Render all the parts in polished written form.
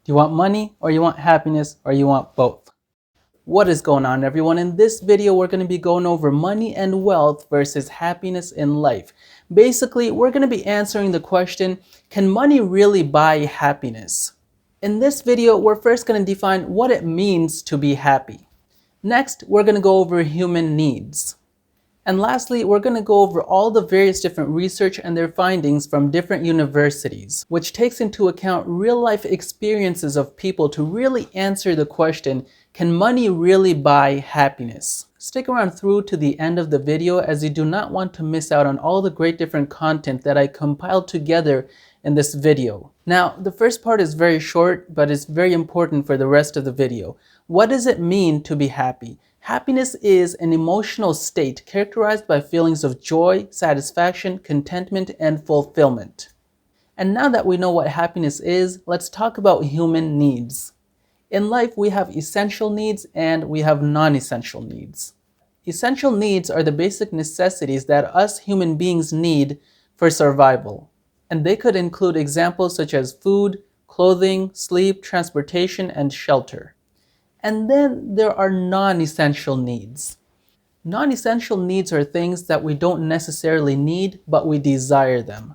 Do you want money, or you want happiness, or you want both? What is going on, everyone? In this video, we're going to be going over money and wealth versus happiness in life. Basically, we're going to be answering the question, can money really buy happiness? In this video, we're first going to define what it means to be happy. Next, we're going to go over human needs. And lastly, we're going to go over all the various different research and their findings from different universities, which takes into account real-life experiences of people to really answer the question, can money really buy happiness? Stick around through to the end of the video, as you do not want to miss out on all the great different content that I compiled together in this video. Now, the first part is very short, but it's very important for the rest of the video. What does it mean to be happy? Happiness is an emotional state characterized by feelings of joy, satisfaction, contentment, and fulfillment. And now that we know what happiness is, let's talk about human needs. In life, we have essential needs and we have non-essential needs. Essential needs are the basic necessities that us human beings need for survival. And they could include examples such as food, clothing, sleep, transportation, and shelter. And then there are non-essential needs. Non-essential needs are things that we don't necessarily need, but we desire them.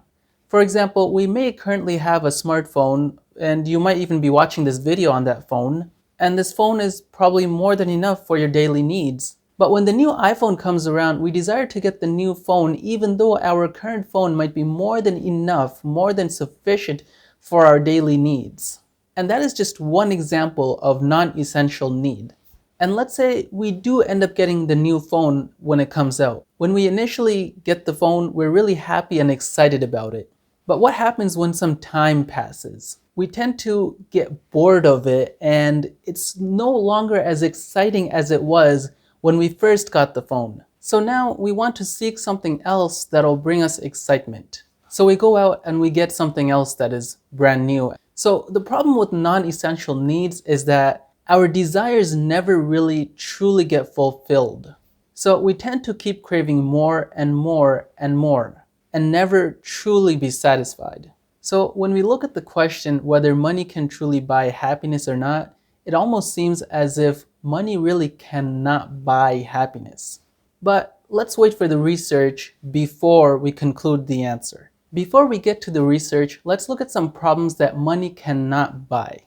For example, we may currently have a smartphone, and you might even be watching this video on that phone, and this phone is probably more than enough for your daily needs. But when the new iPhone comes around, we desire to get the new phone even though our current phone might be more than enough, more than sufficient for our daily needs. And that is just one example of non-essential need. And let's say we do end up getting the new phone when it comes out. When we initially get the phone, we're really happy and excited about it. But what happens when some time passes? We tend to get bored of it, and it's no longer as exciting as it was when we first got the phone. So now we want to seek something else that'll bring us excitement. So we go out and we get something else that is brand new. So the problem with non-essential needs is that our desires never really truly get fulfilled. So we tend to keep craving more and more and more and never truly be satisfied. So when we look at the question whether money can truly buy happiness or not, it almost seems as if money really cannot buy happiness. But let's wait for the research before we conclude the answer. Before we get to the research, let's look at some problems that money cannot buy.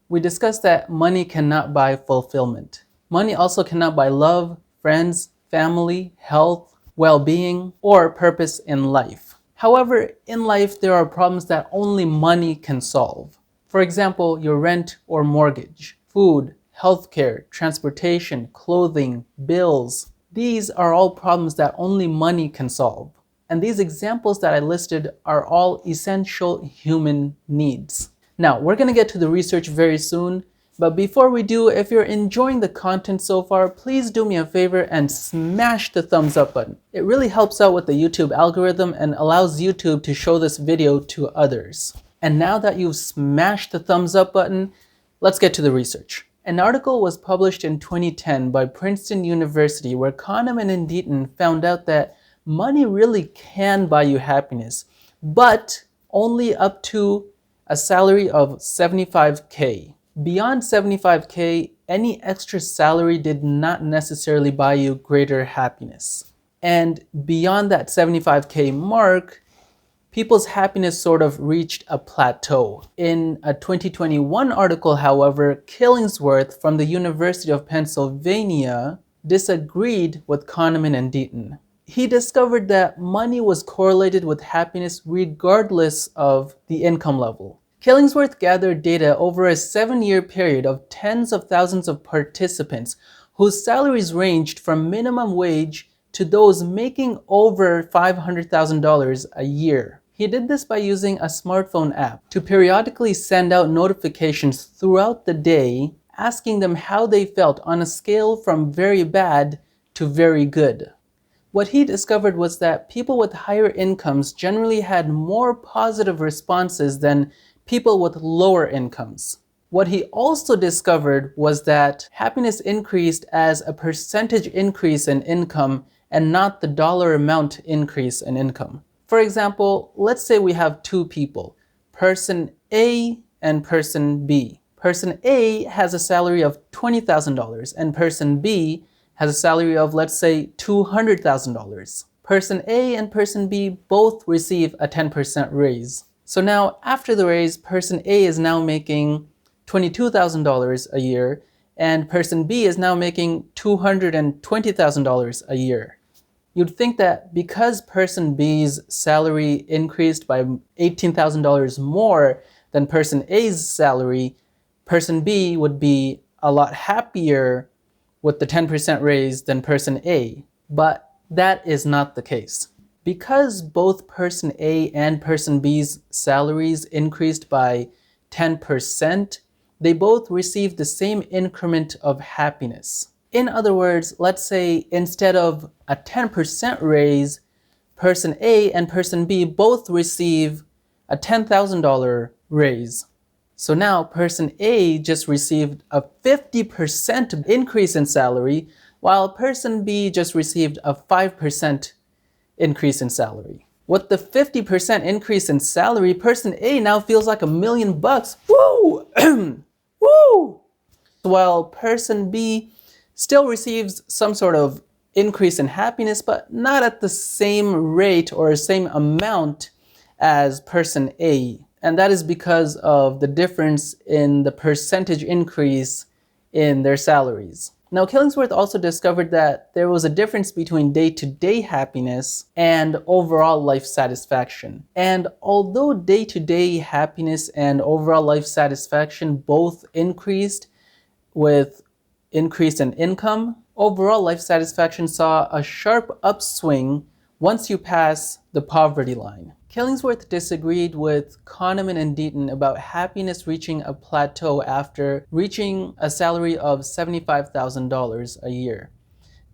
We discussed that money cannot buy fulfillment. Money also cannot buy love, friends, family, health, well-being, or purpose in life. However, in life, there are problems that only money can solve. For example, your rent or mortgage, food, healthcare, transportation, clothing, bills. These are all problems that only money can solve. And these examples that I listed are all essential human needs. Now, we're going to get to the research very soon, but before we do, if you're enjoying the content so far, please do me a favor and smash the thumbs up button. It really helps out with the YouTube algorithm and allows YouTube to show this video to others. And now that you've smashed the thumbs up button, let's get to the research. An article was published in 2010 by Princeton University where Kahneman and Deaton found out that money really can buy you happiness, but only up to a salary of $75K. Beyond $75K, any extra salary did not necessarily buy you greater happiness. And beyond that $75K mark, people's happiness sort of reached a plateau. In a 2021 article, however, Killingsworth from the University of Pennsylvania disagreed with Kahneman and Deaton. He discovered that money was correlated with happiness regardless of the income level. Killingsworth gathered data over a 7-year period of tens of thousands of participants whose salaries ranged from minimum wage to those making over $500,000 a year. He did this by using a smartphone app to periodically send out notifications throughout the day asking them how they felt on a scale from very bad to very good. What he discovered was that people with higher incomes generally had more positive responses than people with lower incomes. What he also discovered was that happiness increased as a percentage increase in income and not the dollar amount increase in income. For example, let's say we have two people, person A and person B. Person A has a salary of $20,000 and person B has a salary of, let's say, $200,000. Person A and person B both receive a 10% raise. So now after the raise, person A is now making $22,000 a year and person B is now making $220,000 a year. You'd think that because person B's salary increased by $18,000 more than person A's salary, person B would be a lot happier with the 10% raise than person A. But that is not the case. Because both person A and person B's salaries increased by 10%, they both received the same increment of happiness. In other words, let's say instead of a 10% raise, person A and person B both receive a $10,000 raise. So now person A just received a 50% increase in salary, while person B just received a 5% increase in salary. With the 50% increase in salary, person A now feels like $1,000,000. Woo! Woo! While person B still receives some sort of increase in happiness, but not at the same rate or same amount as person A. And that is because of the difference in the percentage increase in their salaries. Now, Killingsworth also discovered that there was a difference between day-to-day happiness and overall life satisfaction. And although day-to-day happiness and overall life satisfaction both increased with increase in income, overall life satisfaction saw a sharp upswing once you pass the poverty line. Killingsworth disagreed with Kahneman and Deaton about happiness reaching a plateau after reaching a salary of $75,000 a year.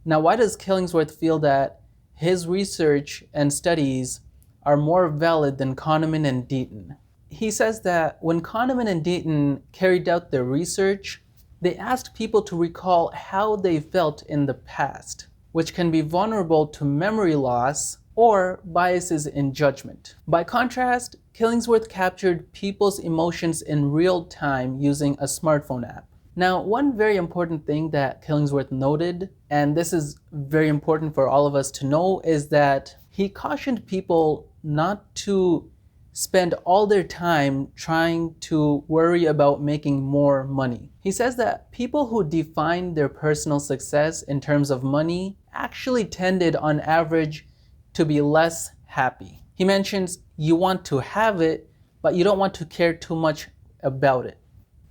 Now, why does Killingsworth feel that his research and studies are more valid than Kahneman and Deaton? He says that when Kahneman and Deaton carried out their research, they asked people to recall how they felt in the past, which can be vulnerable to memory loss or biases in judgment. By contrast, Killingsworth captured people's emotions in real time using a smartphone app. Now, one very important thing that Killingsworth noted, and this is very important for all of us to know, is that he cautioned people not to spend all their time trying to worry about making more money. He says that people who define their personal success in terms of money actually tended on average to be less happy. He mentions you want to have it, but you don't want to care too much about it.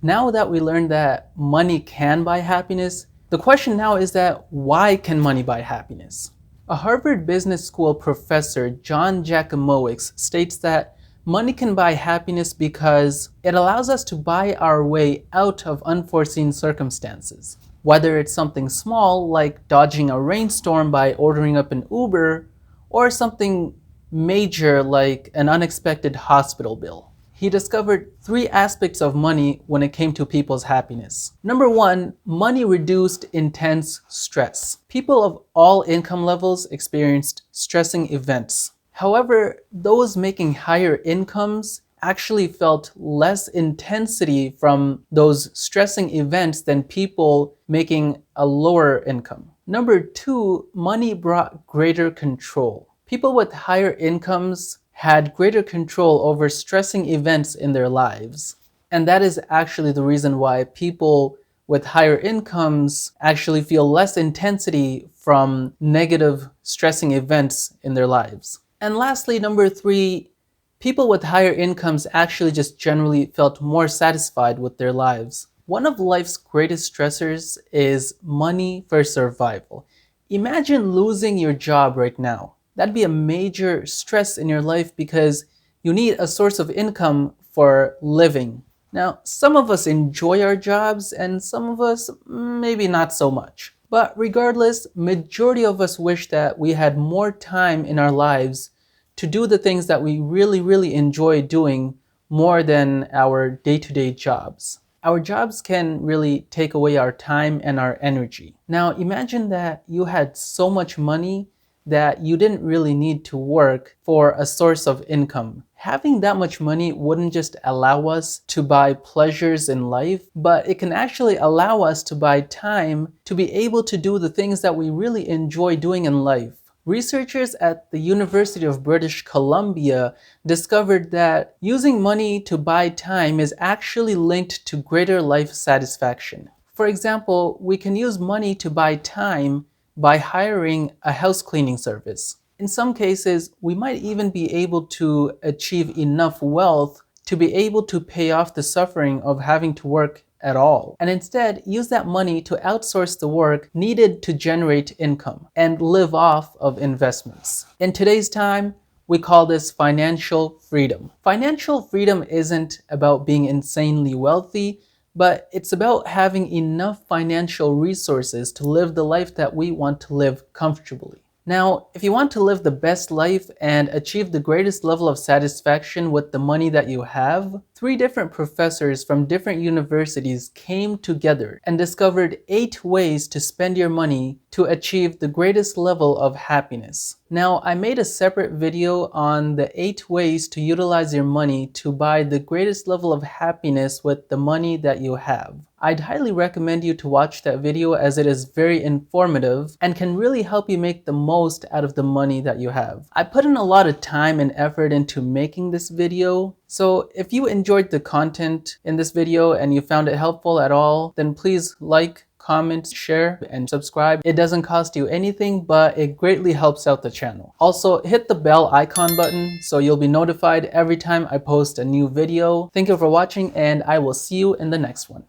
Now that we learned that money can buy happiness, the question now is that why can money buy happiness? A Harvard Business School professor, John Jacomowicz, states that money can buy happiness because it allows us to buy our way out of unforeseen circumstances. Whether it's something small like dodging a rainstorm by ordering up an Uber, or something major like an unexpected hospital bill. He discovered 3 aspects of money when it came to people's happiness. Number 1, money reduced intense stress. People of all income levels experienced stressing events. However, those making higher incomes actually felt less intensity from those stressing events than people making a lower income. Number 2, money brought greater control. People with higher incomes had greater control over stressing events in their lives. And that is actually the reason why people with higher incomes actually feel less intensity from negative stressing events in their lives. And lastly, number 3, people with higher incomes actually just generally felt more satisfied with their lives. One of life's greatest stressors is money for survival. Imagine losing your job right now. That'd be a major stress in your life because you need a source of income for living. Now, some of us enjoy our jobs and some of us maybe not so much. But regardless, majority of us wish that we had more time in our lives to do the things that we really enjoy doing more than our day-to-day jobs. Our jobs can really take away our time and our energy. Now imagine that you had so much money that you didn't really need to work for a source of income. Having that much money wouldn't just allow us to buy pleasures in life, but it can actually allow us to buy time to be able to do the things that we really enjoy doing in life. Researchers at the University of British Columbia discovered that using money to buy time is actually linked to greater life satisfaction. For example, we can use money to buy time by hiring a house cleaning service. In some cases, we might even be able to achieve enough wealth to be able to pay off the suffering of having to work at all, and instead use that money to outsource the work needed to generate income and live off of investments. In today's time, we call this financial freedom. Financial freedom isn't about being insanely wealthy, but it's about having enough financial resources to live the life that we want to live comfortably. Now, if you want to live the best life and achieve the greatest level of satisfaction with the money that you have, 3 different professors from different universities came together and discovered 8 ways to spend your money to achieve the greatest level of happiness. Now, I made a separate video on the 8 ways to utilize your money to buy the greatest level of happiness with the money that you have. I'd highly recommend you to watch that video as it is very informative and can really help you make the most out of the money that you have. I put in a lot of time and effort into making this video, so if you enjoyed the content in this video and you found it helpful at all, then please like, comment, share, and subscribe. It doesn't cost you anything, but it greatly helps out the channel. Also, hit the bell icon button so you'll be notified every time I post a new video. Thank you for watching, and I will see you in the next one.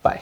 Bye.